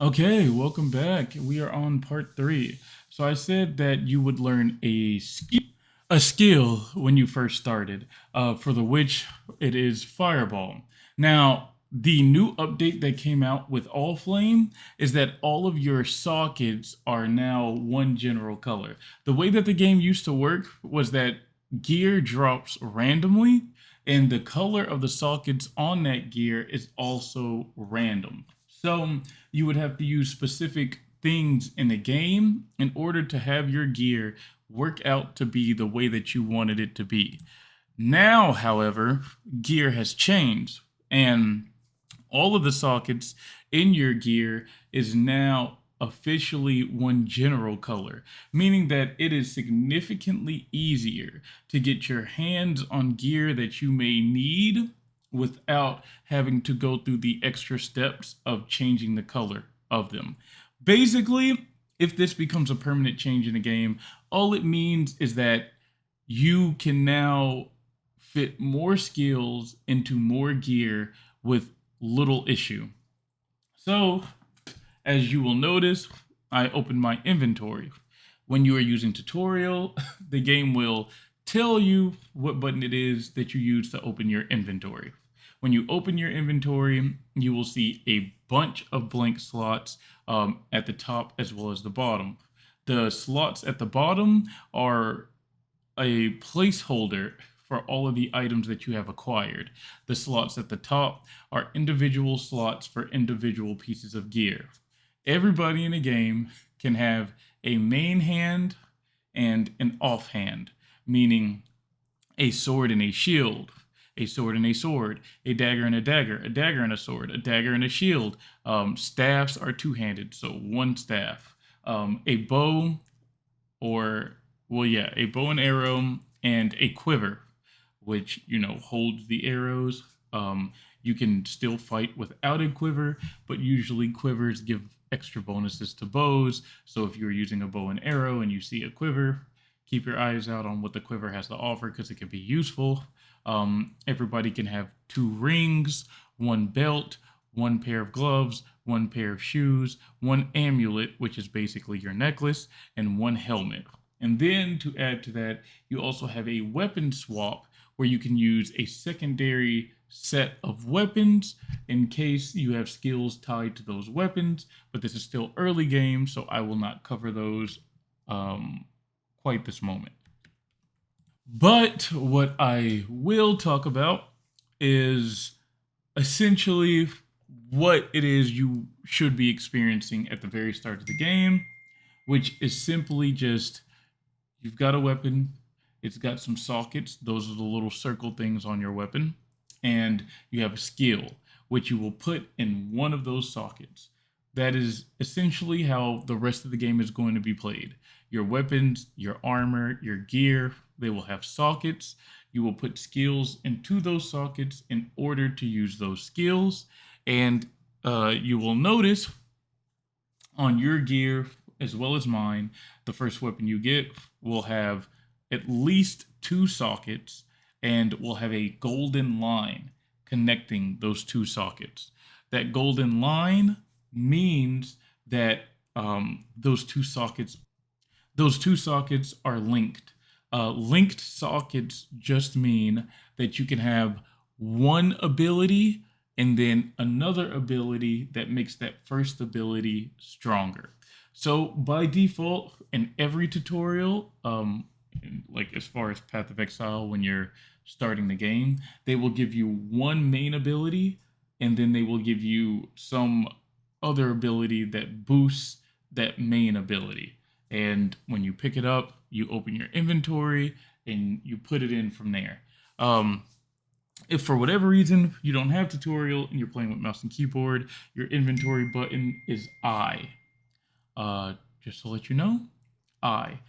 Okay, welcome back. We are on part three. So I said that you would learn a skill when you first started, for the which it is Fireball. Now, the new update that came out with All Flame is that all of your sockets are now one general color. The way that the game used to work was that gear drops randomly, and the color of the sockets on that gear is also random. So you would have to use specific things in the game in order to have your gear work out to be the way that you wanted it to be. Now, however, gear has changed, and all of the sockets in your gear is now officially one general color, meaning that it is significantly easier to get your hands on gear that you may need without having to go through the extra steps of changing the color of them. Basically, if this becomes a permanent change in the game, all it means is that you can now fit more skills into more gear with little issue. So, as you will notice, I opened my inventory. When you are using tutorial, the game will tell you what button it is that you use to open your inventory. When you open your inventory, you will see a bunch of blank slots at the top as well as the bottom. The slots at the bottom are a placeholder for all of the items that you have acquired. The slots at the top are individual slots for individual pieces of gear. Everybody in a game can have a main hand and an offhand, meaning a sword and a shield, a sword and a sword, a dagger and a dagger and a sword, a dagger and a shield. Staffs are two handed, so one staff. A bow or a bow and arrow and a quiver, which holds the arrows. You can still fight without a quiver, but usually quivers give extra bonuses to bows. So if you're using a bow and arrow and you see a quiver, keep your eyes out on what the quiver has to offer because it can be useful. Everybody can have two rings, one belt, one pair of gloves, one pair of shoes, one amulet, which is basically your necklace, and one helmet. And then to add to that, you also have a weapon swap where you can use a secondary set of weapons in case you have skills tied to those weapons. But this is still early game, so I will not cover those quite this moment. But what I will talk about is essentially what it is you should be experiencing at the very start of the game, which is simply just you've got a weapon, it's got some sockets, those are the little circle things on your weapon, and you have a skill, which you will put in one of those sockets. That is essentially how the rest of the game is going to be played. Your weapons, your armor, your gear, they will have sockets. You will put skills into those sockets in order to use those skills. And you will notice on your gear, as well as mine, the first weapon you get will have at least two sockets and will have a golden line connecting those two sockets. That golden line means that those two sockets are linked. Linked sockets just mean that you can have one ability and then another ability that makes that first ability stronger. So by default, in every tutorial, like as far as Path of Exile, when you're starting the game, they will give you one main ability, and then they will give you some other ability that boosts that main ability. And when you pick it up, you open your inventory and you put it in from there. If for whatever reason you don't have tutorial and you're playing with mouse and keyboard, your inventory button is I. Just to let you know, I.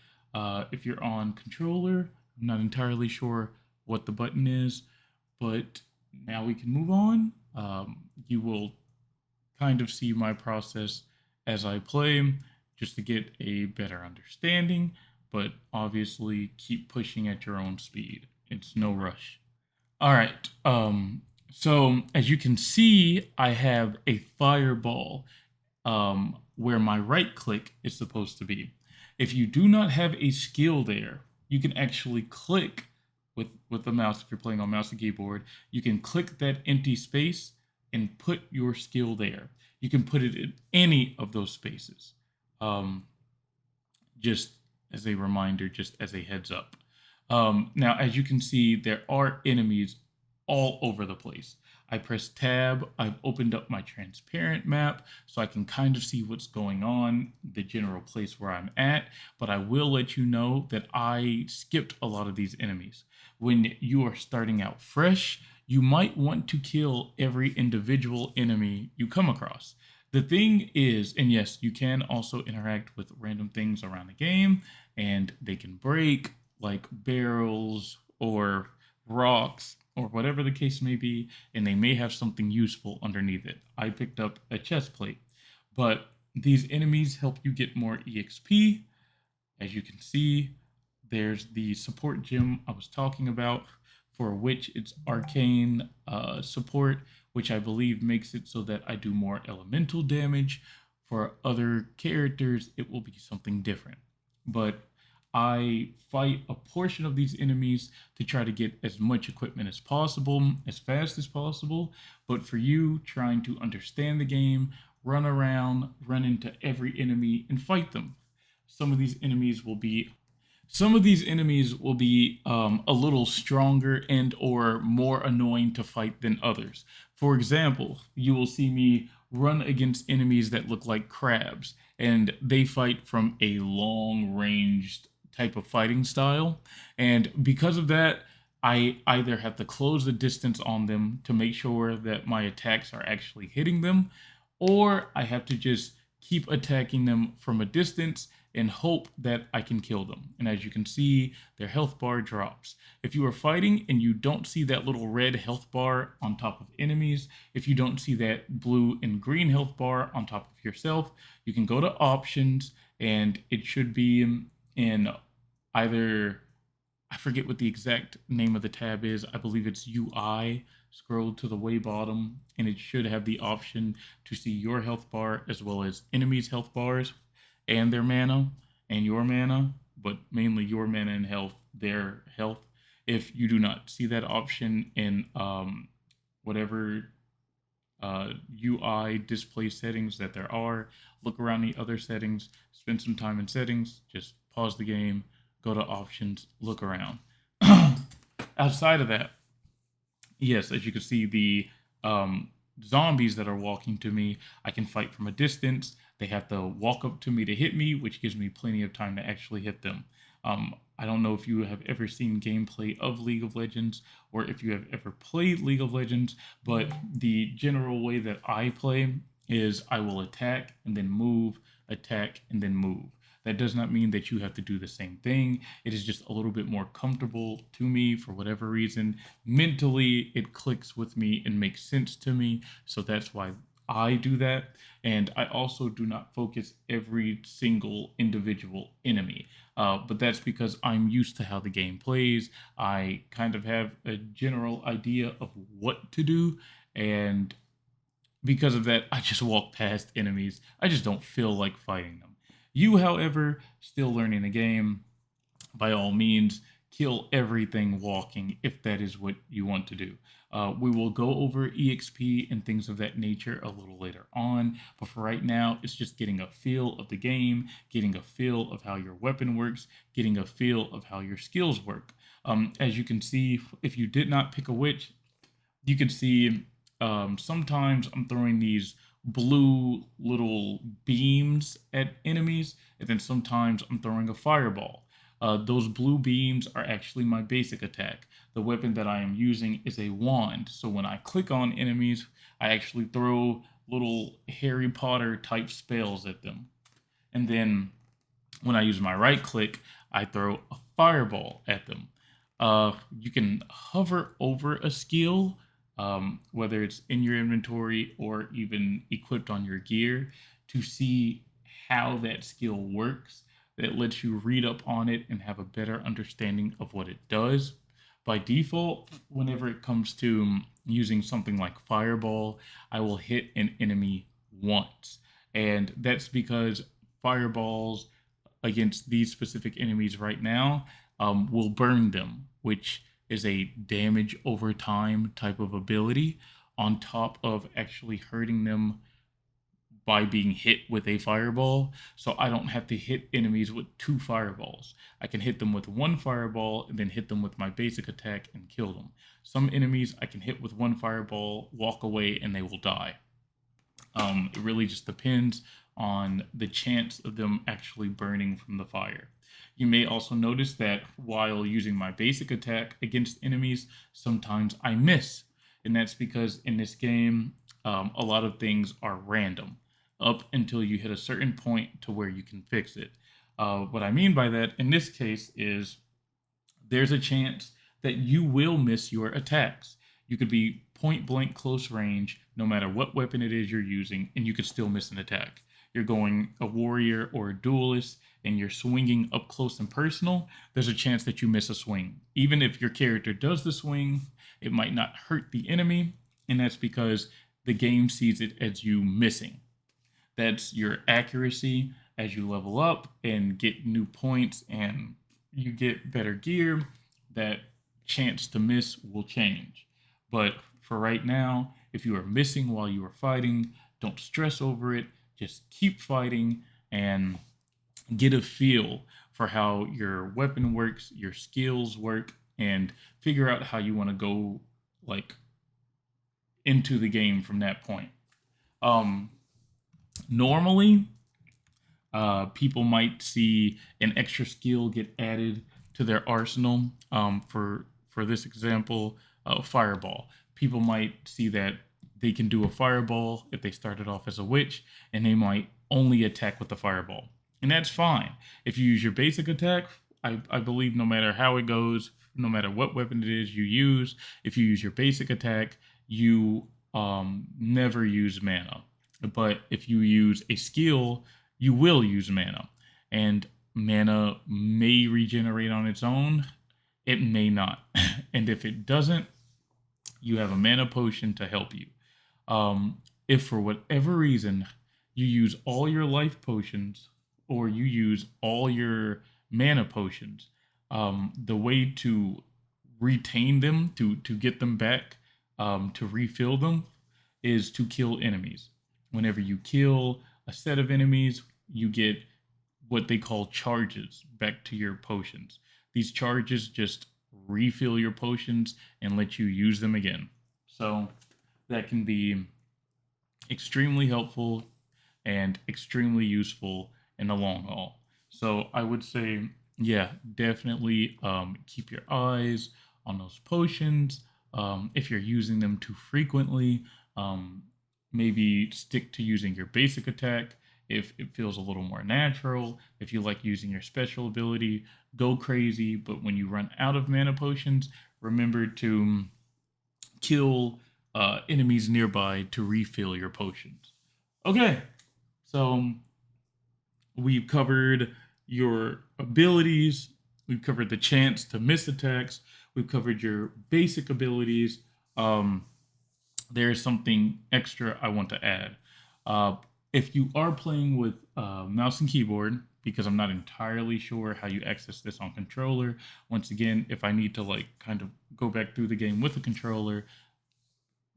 If you're on controller, I'm not entirely sure what the button is, but now we can move on. You will kind of see my process as I play just to get a better understanding, but obviously keep pushing at your own speed. It's no rush. All right. So as you can see, I have a fireball where my right click is supposed to be. If you do not have a skill there, you can actually click with the mouse. If you're playing on mouse and keyboard, you can click that empty space and put your skill there. You can put it in any of those spaces. Um, just as a reminder, just as a heads up. Now, as you can see, there are enemies all over the place. I press tab, I've opened up my transparent map so I can kind of see what's going on, the general place where I'm at, but I will let you know that I skipped a lot of these enemies. When you are starting out fresh, you might want to kill every individual enemy you come across. The thing is, and yes, you can also interact with random things around the game, and they can break, like barrels or rocks or whatever the case may be, and they may have something useful underneath it. I picked up a chest plate, but these enemies help you get more EXP. As you can see, there's the support gem I was talking about, for which it's arcane support, which I believe makes it so that I do more elemental damage. For other characters, it will be something different. But I fight a portion of these enemies to try to get as much equipment as possible, as fast as possible. But for you, trying to understand the game, run around, run into every enemy, and fight them. Some of these enemies will be a little stronger and or more annoying to fight than others. For example, you will see me run against enemies that look like crabs, and they fight from a long ranged type of fighting style. And because of that, I either have to close the distance on them to make sure that my attacks are actually hitting them, or I have to just keep attacking them from a distance and hope that I can kill them. And as you can see, their health bar drops. If you are fighting and you don't see that little red health bar on top of enemies, if you don't see that blue and green health bar on top of yourself, you can go to options, and it should be in either, I forget what the exact name of the tab is. I believe it's UI. Scroll to the way bottom, and it should have the option to see your health bar as well as enemies' health bars and their mana and your mana, but mainly your mana and health, their health. If you do not see that option in whatever UI display settings that there are, look around the other settings, spend some time in settings, just pause the game, go to options, look around. Outside of that, yes, as you can see, the um, zombies that are walking to me, I can fight from a distance. They have to walk up to me to hit me, which gives me plenty of time to actually hit them. I don't know if you have ever seen gameplay of League of Legends or if you have ever played League of Legends, but the general way that I play is I will attack and then move, attack and then move. That does not mean that you have to do the same thing. It is just a little bit more comfortable to me for whatever reason. Mentally, it clicks with me and makes sense to me. So that's why I do that. And I also do not focus every single individual enemy. But that's because I'm used to how the game plays. I kind of have a general idea of what to do. And because of that, I just walk past enemies. I just don't feel like fighting them. You, however, still learning the game, by all means, kill everything walking if that is what you want to do. We will go over EXP and things of that nature a little later on, but for right now, it's just getting a feel of the game, getting a feel of how your weapon works, getting a feel of how your skills work. As you can see, if you did not pick a witch, you can see sometimes I'm throwing these blue little beams at enemies, and then sometimes I'm throwing a fireball. Those blue beams are actually my basic attack. The weapon that I am using is a wand, so when I click on enemies, I actually throw little Harry Potter type spells at them. And then when I use my right click, I throw a fireball at them. You can hover over a skill, whether it's in your inventory or even equipped on your gear, to see how that skill works. That lets you read up on it and have a better understanding of what it does. By default, whenever it comes to using something like Fireball, I will hit an enemy once. And that's because fireballs against these specific enemies right now will burn them, which is a damage over time type of ability, on top of actually hurting them by being hit with a fireball. So I don't have to hit enemies with two fireballs. I can hit them with one fireball and then hit them with my basic attack and kill them. Some enemies I can hit with one fireball, walk away, and they will die. It really just depends on the chance of them actually burning from the fire. You may also notice that while using my basic attack against enemies, sometimes I miss. And that's because in this game, a lot of things are random up until you hit a certain point to where you can fix it. What I mean by that in this case is there's a chance that you will miss your attacks. You could be point blank close range, no matter what weapon it is you're using, and you could still miss an attack. You're going a warrior or a duelist, and you're swinging up close and personal, there's a chance that you miss a swing. Even if your character does the swing, it might not hurt the enemy, and that's because the game sees it as you missing. That's your accuracy as you level up and get new points and you get better gear. That chance to miss will change. But for right now, if you are missing while you are fighting, don't stress over it. Just keep fighting and get a feel for how your weapon works, your skills work, and figure out how you want to go like into the game from that point. Um, Normally, people might see an extra skill get added to their arsenal. For this example, fireball. People might see that they can do a fireball if they started off as a witch, and they might only attack with the fireball, and that's fine. If you use your basic attack, I believe no matter how it goes, no matter what weapon it is you use, if you use your basic attack, you never use mana. But if you use a skill, you will use mana. And mana may regenerate on its own, it may not. And if it doesn't, you have a mana potion to help you. If for whatever reason you use all your life potions or you use all your mana potions, the way to retain them, to get them back, to refill them, is to kill enemies. Whenever you kill a set of enemies, you get what they call charges back to your potions. These charges just refill your potions and let you use them again. So that can be extremely helpful and extremely useful in the long haul. So I would say, yeah, definitely keep your eyes on those potions. If you're using them too frequently, maybe stick to using your basic attack if it feels a little more natural. If you like using your special ability, go crazy. But when you run out of mana potions, remember to kill enemies nearby to refill your potions. Okay, so we've covered your abilities, we've covered the chance to miss attacks, we've covered your basic abilities. There's something extra I want to add. If you are playing with mouse and keyboard, because I'm not entirely sure how you access this on controller. Once again, if I need to like kind of go back through the game with a controller,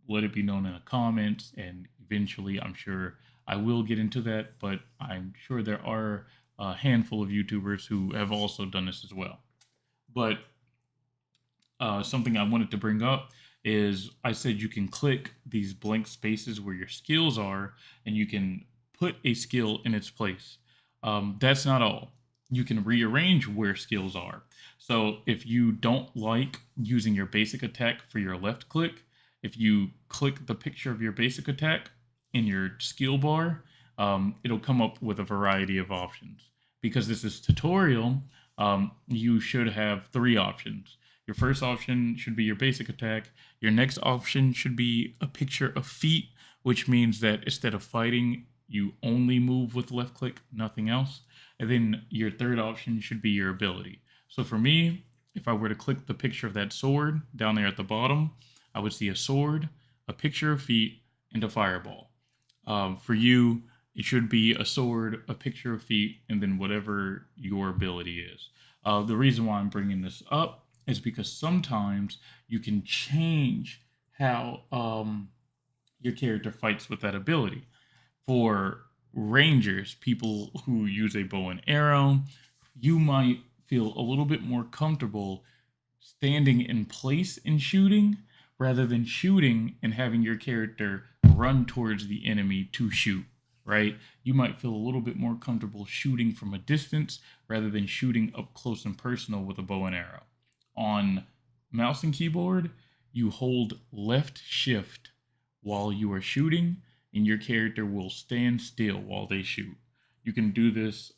let it be known in the comments, and eventually I'm sure I will get into that, but I'm sure there are a handful of YouTubers who have also done this as well. But something I wanted to bring up is I said you can click these blank spaces where your skills are, and you can put a skill in its place. That's not all. You can rearrange where skills are. So if you don't like using your basic attack for your left click, if you click the picture of your basic attack in your skill bar, it'll come up with a variety of options. Because this is tutorial, you should have three options. Your first option should be your basic attack. Your next option should be a picture of feet, which means that instead of fighting, you only move with left click, nothing else. And then your third option should be your ability. So for me, if I were to click the picture of that sword down there at the bottom, I would see a sword, a picture of feet, and a fireball. For you, it should be a sword, a picture of feet, and then whatever your ability is. The reason why I'm bringing this up is because sometimes you can change how your character fights with that ability. For rangers, people who use a bow and arrow, you might feel a little bit more comfortable standing in place and shooting rather than shooting and having your character run towards the enemy to shoot, right? You might feel a little bit more comfortable shooting from a distance rather than shooting up close and personal with a bow and arrow. On mouse and keyboard, you hold left shift while you are shooting, and your character will stand still while they shoot. You can do this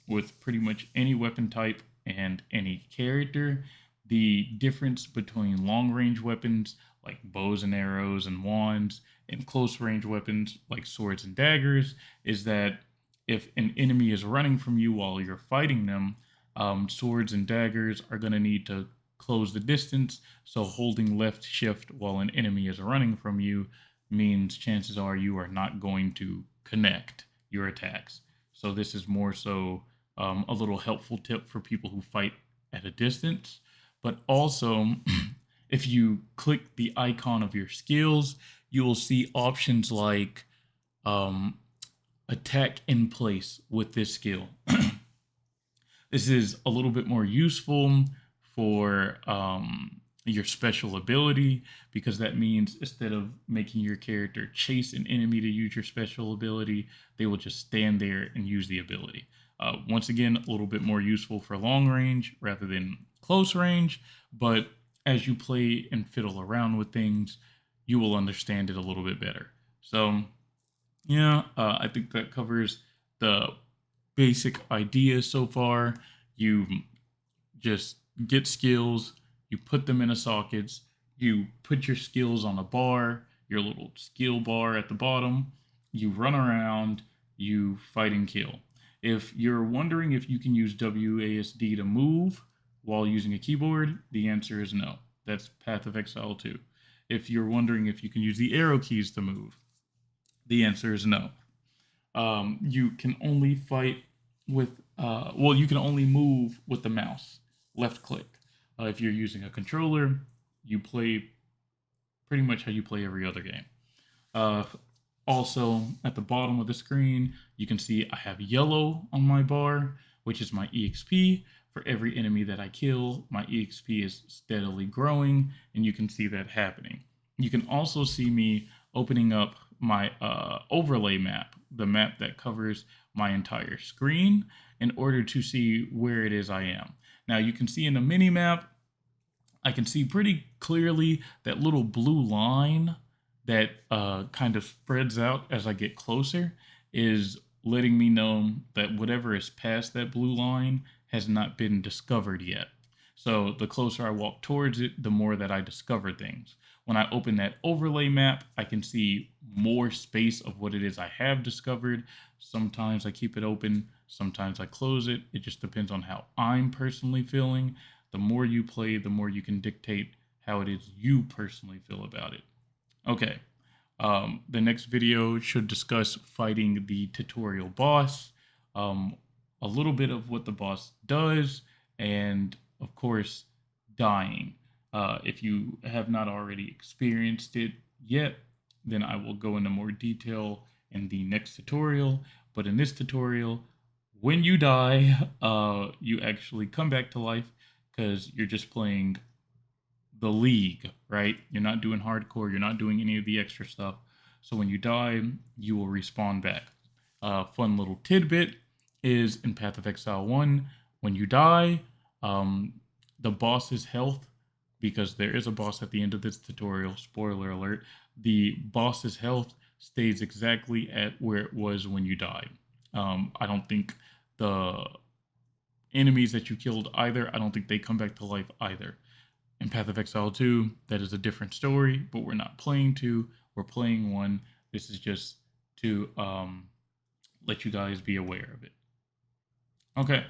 with pretty much any weapon type and any character. The difference between long range weapons like bows and arrows and wands and close range weapons like swords and daggers is that if an enemy is running from you while you're fighting them, swords and daggers are going to need to close the distance. So holding left shift while an enemy is running from you means chances are you are not going to connect your attacks. So this is more so a little helpful tip for people who fight at a distance. But also, if you click the icon of your skills, you will see options like um, attack in place with this skill. This is a little bit more useful for your special ability because that means instead of making your character chase an enemy to use your special ability, they will just stand there and use the ability. Once again, a little bit more useful for long range rather than close range, but as you play and fiddle around with things, you will understand it a little bit better. So, yeah, I think that covers the basic idea so far. You just get skills, you put them in a sockets, you put your skills on a bar, your little skill bar at the bottom, you run around, you fight and kill. If you're wondering if you can use WASD to move while using a keyboard, the answer is no. That's Path of Exile 2. If you're wondering if you can use the arrow keys to move, the answer is no. You can only fight with, you can only move with the mouse, left click. If you're using a controller, you play pretty much how you play every other game. Uh, Also, at the bottom of the screen, you can see I have yellow on my bar, which is my EXP. For every enemy that I kill, my EXP is steadily growing, and you can see that happening. You can also see me opening up my overlay map, the map that covers my entire screen, in order to see where it is I am. Now, you can see in the mini map, I can see pretty clearly that little blue line that kind of spreads out as I get closer is letting me know that whatever is past that blue line has not been discovered yet. So the closer I walk towards it, the more that I discover things. When I open that overlay map, I can see more space of what it is I have discovered. Sometimes I keep it open, sometimes I close it. It just depends on how I'm personally feeling. The more you play, the more you can dictate how it is you personally feel about it. Okay, the next video should discuss fighting the tutorial boss, a little bit of what the boss does, and of course, dying. If you have not already experienced it yet, then I will go into more detail in the next tutorial. But in this tutorial, when you die, you actually come back to life because you're just playing the league, right? You're not doing hardcore, you're not doing any of the extra stuff. So when you die, you will respawn back. Fun little tidbit is in Path of Exile 1, when you die, the boss's health, because there is a boss at the end of this tutorial, spoiler alert, the boss's health stays exactly at where it was when you died. I don't think the enemies that you killed either, I don't think they come back to life either. In Path of Exile 2, that is a different story, but we're not playing 2, we're playing 1. This is just to let you guys be aware of it. Okay.